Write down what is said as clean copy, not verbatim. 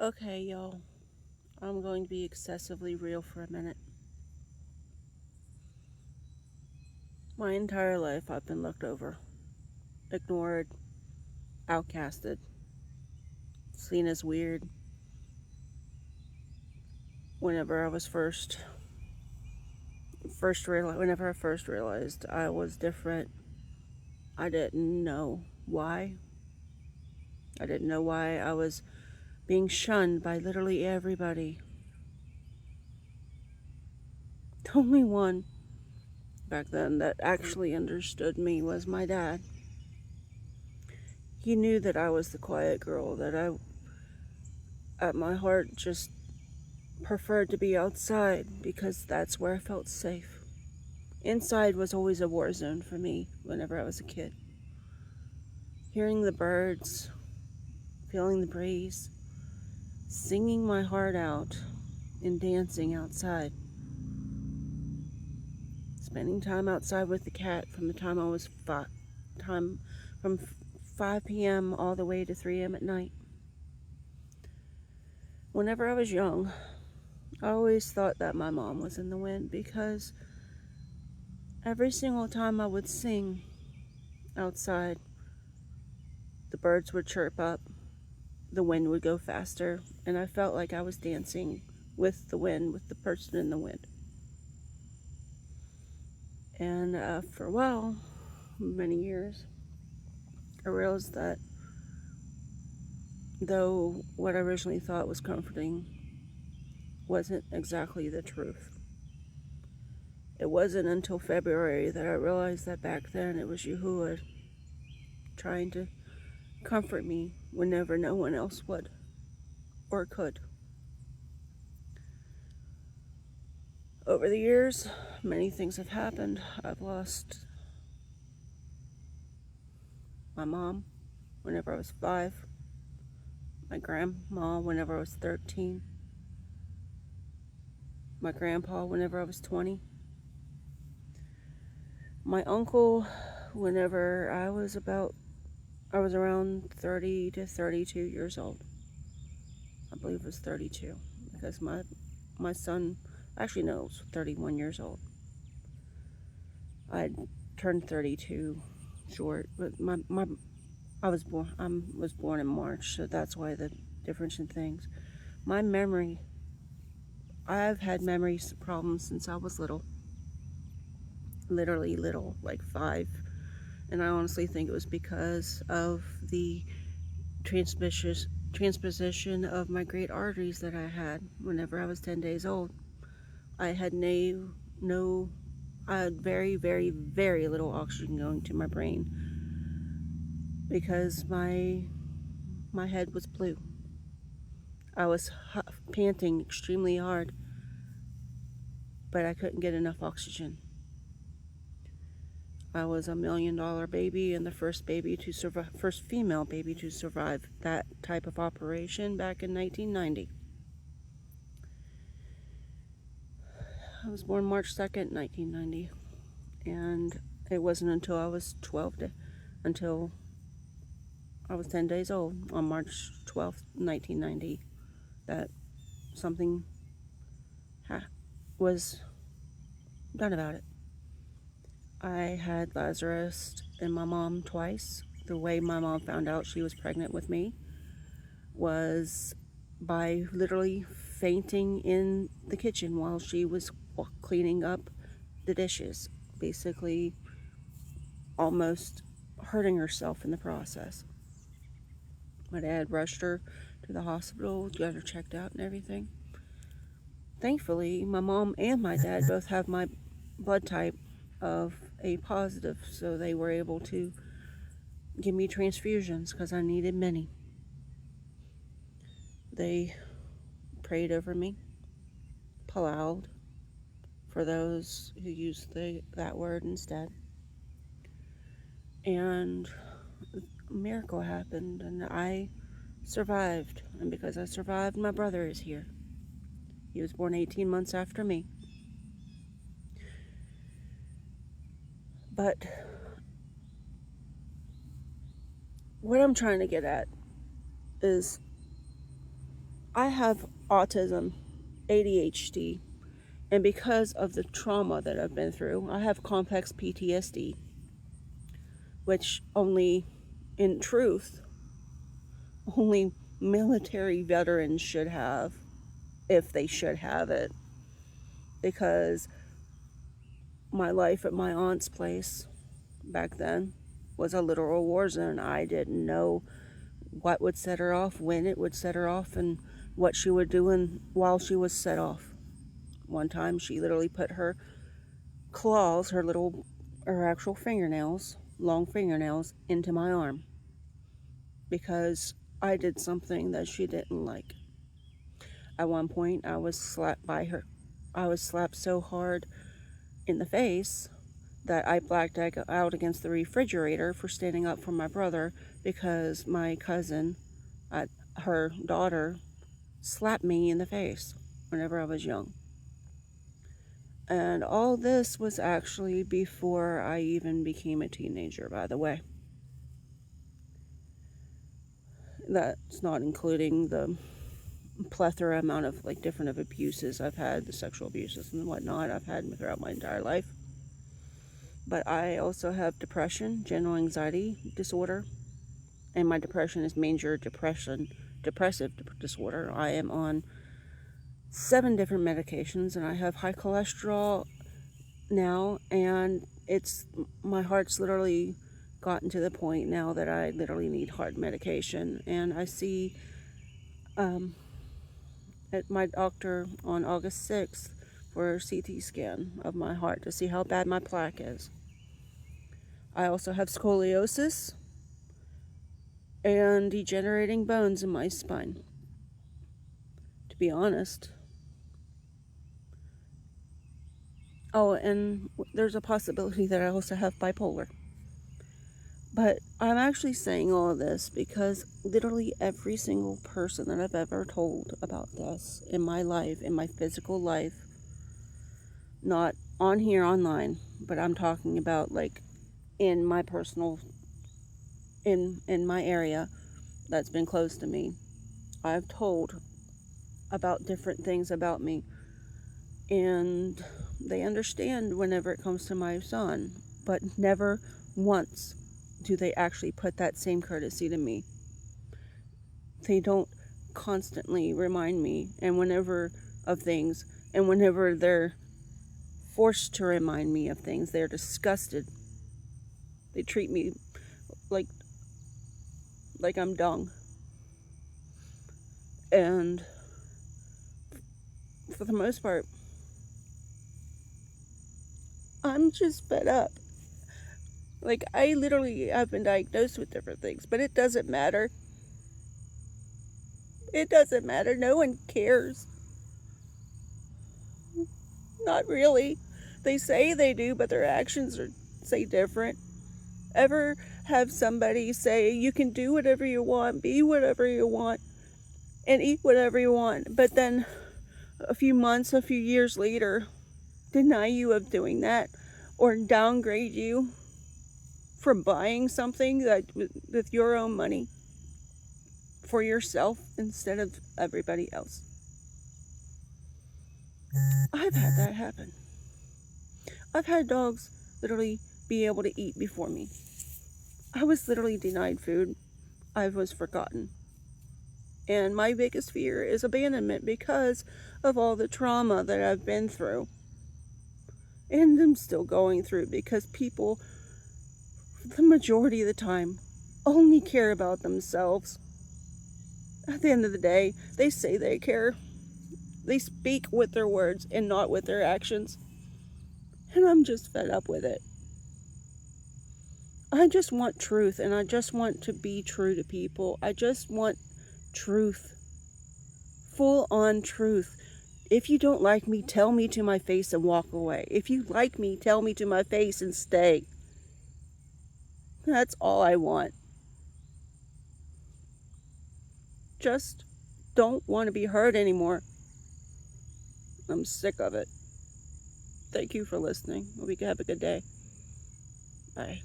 Okay, y'all. I'm going to be excessively real for a minute. My entire life, I've been looked over, ignored, outcasted, seen as weird. Whenever I was whenever I first realized I was different, I didn't know why. I didn't know why I was being shunned by literally everybody. The only one back then that actually understood me was my dad. He knew that I was the quiet girl, that I, at my heart, just preferred to be outside because that's where I felt safe. Inside was always a war zone for me whenever I was a kid. Hearing the birds, feeling the breeze, singing my heart out, and dancing outside. Spending time outside with the cat from the time I was time from 5 p.m. all the way to 3 a.m. at night. Whenever I was young, I always thought that my mom was in the wind because every single time I would sing outside, the birds would chirp up, the wind would go faster, and I felt like I was dancing with the wind, with the person in the wind. And for a while, many years, I realized that though what I originally thought was comforting wasn't exactly the truth. It wasn't until February that I realized that back then it was Yahuwah trying to comfort me whenever no one else would or could. Over the years, many things have happened. I've lost my mom whenever I was 5, my grandma whenever I was 13, my grandpa whenever I was 20, my uncle whenever I was around 30 to 32 years old. I believe it was 32 because my son actually no, it was 31 years old. I turned 32 short, but my I was born in March, so that's why the difference in things. My memory, I've had memory problems since I was little, literally little, like 5, and I honestly think it was because of the transposition of my great arteries that I had whenever I was 10 days old. I had no I had very, very, very little oxygen going to my brain because my head was blue. I was panting extremely hard, but I couldn't get enough oxygen. I was $1 million baby and the first female baby to survive that type of operation back in 1990. I was born March 2nd, 1990, and it wasn't until I was until I was 10 days old on March 12th, 1990, that something was done about it. I had Lazarus and my mom twice. The way my mom found out she was pregnant with me was by literally fainting in the kitchen while she was cleaning up the dishes, basically almost hurting herself in the process. My dad rushed her to the hospital, got her checked out and everything. Thankfully, my mom and my dad both have my blood type of A positive, so they were able to give me transfusions because I needed many. They prayed over me, palal, for those who use that word instead. And a miracle happened, and I survived. And because I survived, my brother is here. He was born 18 months after me. But what I'm trying to get at is I have autism, ADHD, and because of the trauma that I've been through, I have complex PTSD, which only, in truth, only military veterans should have, if they should have it, because my life at my aunt's place back then was a literal war zone. I didn't know what would set her off, when it would set her off, and what she would do while she was set off. One time she literally put her claws, her actual fingernails, long fingernails, into my arm because I did something that she didn't like. At one point, I was slapped by her. I was slapped so hard in the face that I blacked out against the refrigerator for standing up for my brother because my cousin, her daughter, slapped me in the face whenever I was young. And all this was actually before I even became a teenager, by the way. That's not including the plethora amount of different of abuses I've had, the sexual abuses and whatnot I've had throughout my entire life. But I also have depression, general anxiety disorder, and my depression is major depressive disorder. I am on 7 different medications, and I have high cholesterol now, and my heart's literally gotten to the point now that I literally need heart medication. And I see at my doctor on August 6th for a CT scan of my heart to see how bad my plaque is. I also have scoliosis and degenerating bones in my spine. To be honest. Oh, and there's a possibility that I also have bipolar. But I'm actually saying all of this because literally every single person that I've ever told about this in my life, in my physical life, not on here online, but I'm talking about in my personal, in my area that's been close to me, I've told about different things about me, and they understand whenever it comes to my son, but never once do they actually put that same courtesy to me. They don't constantly remind me and whenever of things, and whenever they're forced to remind me of things, they're disgusted. They treat me like I'm dung. And for the most part, I'm just fed up. I literally have been diagnosed with different things, but it doesn't matter. It doesn't matter. No one cares. Not really. They say they do, but their actions say different. Ever have somebody say, you can do whatever you want, be whatever you want, and eat whatever you want, but then a few months, a few years later, deny you of doing that or downgrade you from buying something that with your own money for yourself instead of everybody else? I've had that happen. I've had dogs literally be able to eat before me. I was literally denied food. I was forgotten. And my biggest fear is abandonment because of all the trauma that I've been through. And I'm still going through because people, the majority of the time, only care about themselves. At the end of the day, they say they care. They speak with their words and not with their actions. And I'm just fed up with it. I just want truth, and I just want to be true to people. I just want truth. Full on truth. If you don't like me, tell me to my face and walk away. If you like me, tell me to my face and stay. That's all I want. Just don't want to be hurt anymore. I'm sick of it. Thank you for listening. Hope you have a good day. Bye.